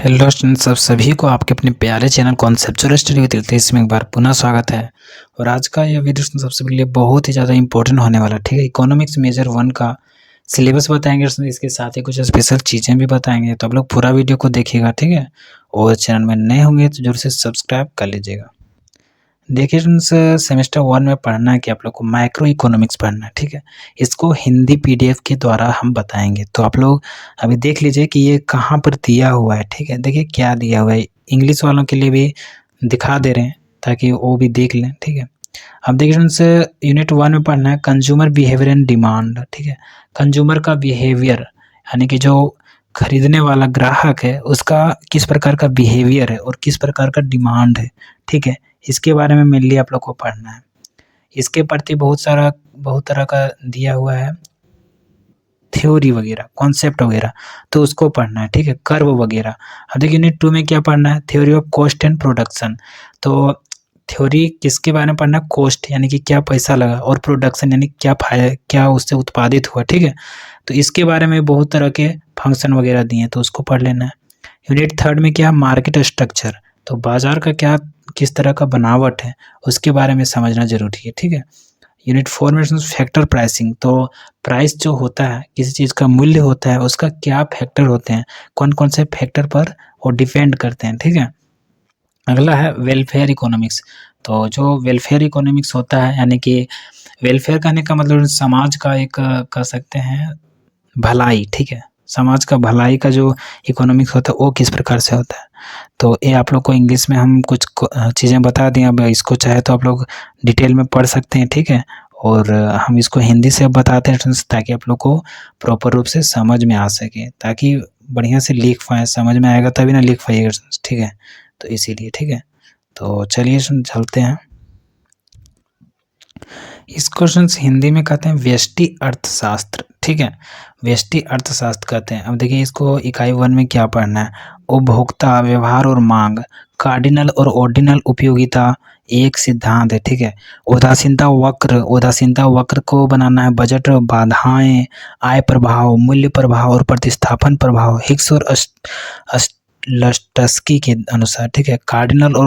Hello students, आप सभी को आपके अपने प्यारे channel conceptual study with Ritesh में एक बार पुनः स्वागत है। और आज का यह वीडियो सबसे पहले बहुत ही ज़्यादा इंपॉर्टेंट होने वाला है। ठीक है, इकोनॉमिक्स मेजर 1 का सिलेबस बताएंगे, इसके साथ ही कुछ स्पेशल चीज़ें भी बताएंगे। तो आप लोग पूरा वीडियो को देखिएगा, ठीक है। और चैनल में नए होंगे तो जरूर से सब्सक्राइब कर लीजिएगा। देखिए स्टूडेंट्स, सेमेस्टर 1 में पढ़ना है कि आप लोग को माइक्रो इकोनॉमिक्स पढ़ना है, ठीक है। इसको हिंदी पीडीएफ के द्वारा हम बताएंगे। तो आप लोग अभी देख लीजिए कि ये कहाँ पर दिया हुआ है, ठीक है। देखिए क्या दिया हुआ है, इंग्लिश वालों के लिए भी दिखा दे रहे हैं ताकि वो भी देख लें, ठीक है। अब देखिए स्टूडेंट्स, यूनिट 1 में पढ़ना है कंज्यूमर बिहेवियर एंड डिमांड, ठीक है। कंज्यूमर का बिहेवियर यानी कि जो खरीदने वाला ग्राहक है उसका किस प्रकार का बिहेवियर है और किस प्रकार का डिमांड है, ठीक है। इसके बारे में मेनली आप लोग को पढ़ना है। इसके प्रति बहुत तरह का दिया हुआ है थ्योरी वगैरह, कॉन्सेप्ट वगैरह, तो उसको पढ़ना है, ठीक है। कर्व वगैरह। अब देखिए यूनिट 2 में क्या पढ़ना है, theory of cost and production. तो थ्योरी किसके बारे में पढ़ना है, कॉस्ट यानी कि क्या पैसा लगा, और प्रोडक्शन यानी क्या उससे उत्पादित हुआ, ठीक है। तो इसके बारे में बहुत तरह के फंक्शन वगैरह दिए हैं, तो उसको पढ़ लेना है। यूनिट 3 में क्या, मार्केट स्ट्रक्चर, तो बाजार का क्या किस तरह का बनावट है उसके बारे में समझना जरूरी है, ठीक है। यूनिट 4 में फैक्टर प्राइसिंग, तो प्राइस जो होता है किसी चीज़ का मूल्य होता है उसका क्या फैक्टर होते हैं, कौन कौन से फैक्टर पर वो डिपेंड करते हैं, ठीक है। अगला है वेलफेयर इकोनॉमिक्स। तो जो वेलफेयर इकोनॉमिक्स होता है यानी कि वेलफेयर कहने का मतलब समाज का एक कह सकते हैं भलाई, ठीक है। समाज का भलाई का जो इकोनॉमिक्स होता है वो किस प्रकार से होता है। तो ये आप लोग को इंग्लिश में हम कुछ चीज़ें बता दिए, अब इसको चाहे तो आप लोग डिटेल में पढ़ सकते हैं, ठीक है। और हम इसको हिंदी से बताते हैं ताकि आप लोग को प्रॉपर रूप से समझ में आ सके, ताकि बढ़िया से लिख पाएँ। समझ में आएगा तभी ना लिख पाइएगा, ठीक है। तो इसीलिए, ठीक है। तो चलिए चलते हैं। इस क्वेश्चन हिंदी में कहते हैं व्यष्टि अर्थशास्त्र, ठीक है। व्यष्टि अर्थशास्त्र कहते हैं। अब देखिए इसको इकाई 1 में क्या पढ़ना है, उपभोक्ता व्यवहार और मांग, कार्डिनल और ऑर्डिनल उपयोगिता एक सिद्धांत है, ठीक है। उदासीनता वक्र को बनाना है, बजट बाधाएं, आय प्रभाव, मूल्य प्रभाव और प्रतिस्थापन प्रभाव हिग्स और लस्टस्की के अनुसार, ठीक है। कार्डिनल और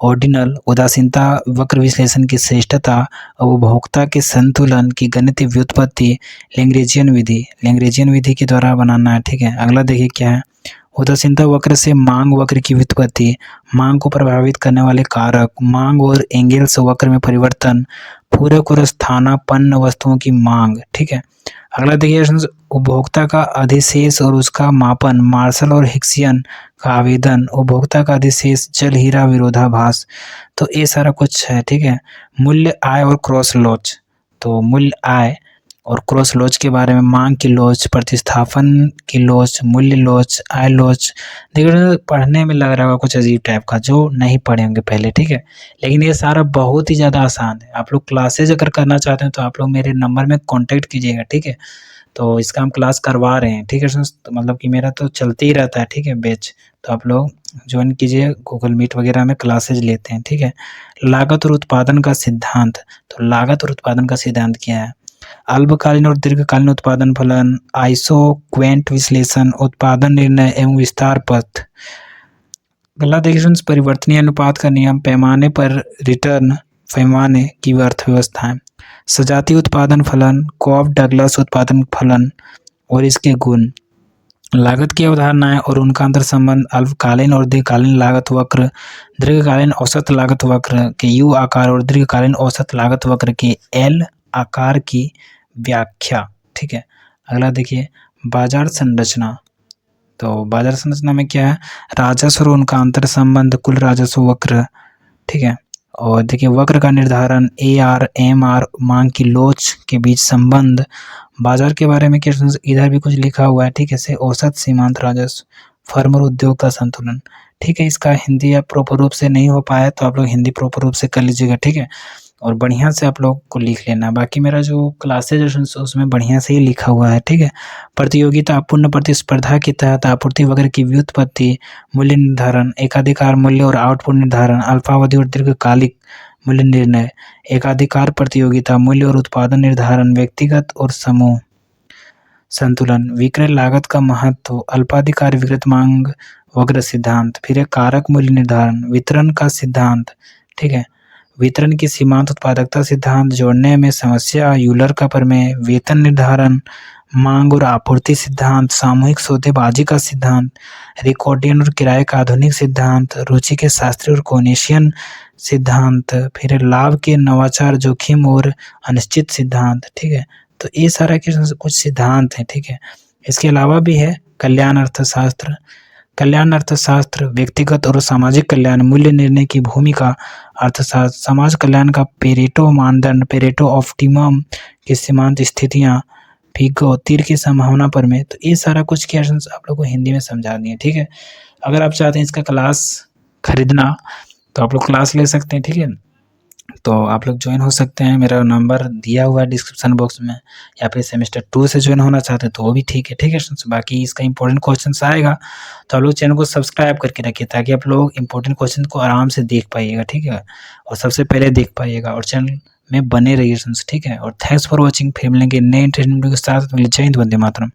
ऑर्डिनल उदासीनता वक्र विश्लेषण की श्रेष्ठता, उपभोक्ता के संतुलन की गणितीय व्युत्पत्ति लैग्रेंजियन विधि के द्वारा बनाना है, ठीक है। अगला देखिए क्या है, उदासीनता वक्र से मांग वक्र की व्युत्पत्ति, मांग को प्रभावित करने वाले कारक, मांग और एंगेल्स वक्र में परिवर्तन, पूरक और स्थानापन्न वस्तुओं की मांग, ठीक है। अगला देखिए उपभोक्ता का अधिशेष और उसका मापन, मार्शल और हिक्सियन का आवेदन, उपभोक्ता का अधिशेष, जल हीरा विरोधाभास, तो ये सारा कुछ है, ठीक है। मूल्य आय और क्रॉस लॉच, तो मूल्य आय और क्रॉस लॉच के बारे में, मांग की लॉच, प्रतिस्थापन की लॉच, मूल्य लॉच, आय लॉच। देखिए पढ़ने में लग रहा होगा कुछ अजीब टाइप का, जो नहीं पढ़े होंगे पहले, ठीक है। लेकिन ये सारा बहुत ही ज़्यादा आसान है। आप लोग क्लासेज अगर करना चाहते हैं तो आप लोग मेरे नंबर में कॉन्टेक्ट कीजिएगा, ठीक है। तो इसका हम क्लास करवा रहे हैं, ठीक है। तो मतलब कि मेरा तो चलते ही रहता है, ठीक है, बैच। तो आप लोग ज्वाइन कीजिए, गूगल मीट वगैरह में क्लासेज लेते हैं, ठीक है। लागत और उत्पादन का सिद्धांत, तो लागत और उत्पादन का सिद्धांत क्या है, अल्पकालीन और दीर्घकालीन उत्पादन फलन, आइसोक्वेंट विश्लेषण, उत्पादन निर्णय एवं विस्तार पथ। अगला देखिए परिवर्तनीय अनुपात का नियम, पैमाने पर रिटर्न, पैमाने की अर्थव्यवस्थाएं, सजातीय उत्पादन फलन, कॉफ डगलस उत्पादन फलन और इसके गुण, लागत की अवधारणाएं और उनका अंतर संबंध, अल्पकालीन और दीर्घकालीन लागत वक्र, दीर्घकालीन औसत लागत वक्र के यू आकार और दीर्घकालीन औसत लागत वक्र के एल आकार की व्याख्या, ठीक है। अगला देखिए बाजार संरचना, तो बाजार संरचना में क्या है, राजस्व और उनका अंतर संबंध, कुल राजस्व वक्र, ठीक है। और देखिए वक्र का निर्धारण, AR, MR, मांग की लोच के बीच संबंध, बाजार के बारे में क्या इधर भी कुछ लिखा हुआ है, ठीक है। से औसत सीमांत राजस्व, फर्म और उद्योग का संतुलन, ठीक है। इसका हिंदी आप प्रॉपर रूप से नहीं हो पाया तो आप लोग हिंदी प्रॉपर रूप से कर लीजिएगा, ठीक है। और बढ़िया से आप लोग को लिख लेना। बाकी मेरा जो क्लासेज है उसमें बढ़िया से ही लिखा हुआ है, ठीक है। प्रतियोगिता पूर्ण प्रतिस्पर्धा के तहत आपूर्ति वगैरह की व्युत्पत्ति, मूल्य निर्धारण, एकाधिकार मूल्य और आउटपुट निर्धारण, अल्पावधि और दीर्घकालिक मूल्य निर्णय, एकाधिकार प्रतियोगिता मूल्य और उत्पादन निर्धारण, व्यक्तिगत और समूह, संतुलन, विक्रय लागत का महत्व, अल्पाधिकार विकृत मांग वक्र सिद्धांत, फिर है कारक मूल्य निर्धारण, वितरण का सिद्धांत, ठीक है, वितरण की सीमांत उत्पादकता सिद्धांत, जोड़ने में समस्या, यूलर का प्रमेय, वेतन निर्धारण, मांग और आपूर्ति सिद्धांत, सामूहिक सौदेबाजी का सिद्धांत, रिकॉर्डियन और किराए का आधुनिक सिद्धांत, रुचि के शास्त्री और कोनेशियन सिद्धांत, फिर लाभ के नवाचार जोखिम और अनिश्चित सिद्धांत, ठीक है। तो ये सारा के कुछ सिद्धांत हैं, ठीक है। इसके अलावा भी है कल्याण अर्थशास्त्र। कल्याण अर्थशास्त्र व्यक्तिगत और सामाजिक कल्याण, मूल्य निर्णय की भूमिका, अर्थशास्त्र, समाज कल्याण का पेरेटो मानदंड, पेरेटो ऑप्टिमम की सीमांत स्थितियाँ, ठीक है, तीर की संभावना पर में। तो ये सारा कुछ क्वेश्चंस आप लोग को हिंदी में समझा दिए, ठीक है। अगर आप चाहते हैं इसका क्लास खरीदना तो आप लोग क्लास ले सकते हैं, ठीक है। तो आप लोग ज्वाइन हो सकते हैं, मेरा नंबर दिया हुआ है डिस्क्रिप्शन बॉक्स में, या फिर सेमेस्टर 2 से ज्वाइन होना चाहते हैं तो वो भी ठीक है, ठीक है। बाकी इसका इंपॉर्टेंट क्वेश्चन आएगा तो आप लोग चैनल को सब्सक्राइब करके रखिए ताकि आप लोग इंपॉर्टेंट क्वेश्चन को आराम से देख पाइएगा, ठीक है, और सबसे पहले देख पाइएगा, और चैनल में बने रहिए, ठीक है। और थैंक्स फॉर वॉचिंग। फिर मिलेंगे नए इंटरेस्टिंग वीडियो के साथ। जय हिंद, वंदे मातरम।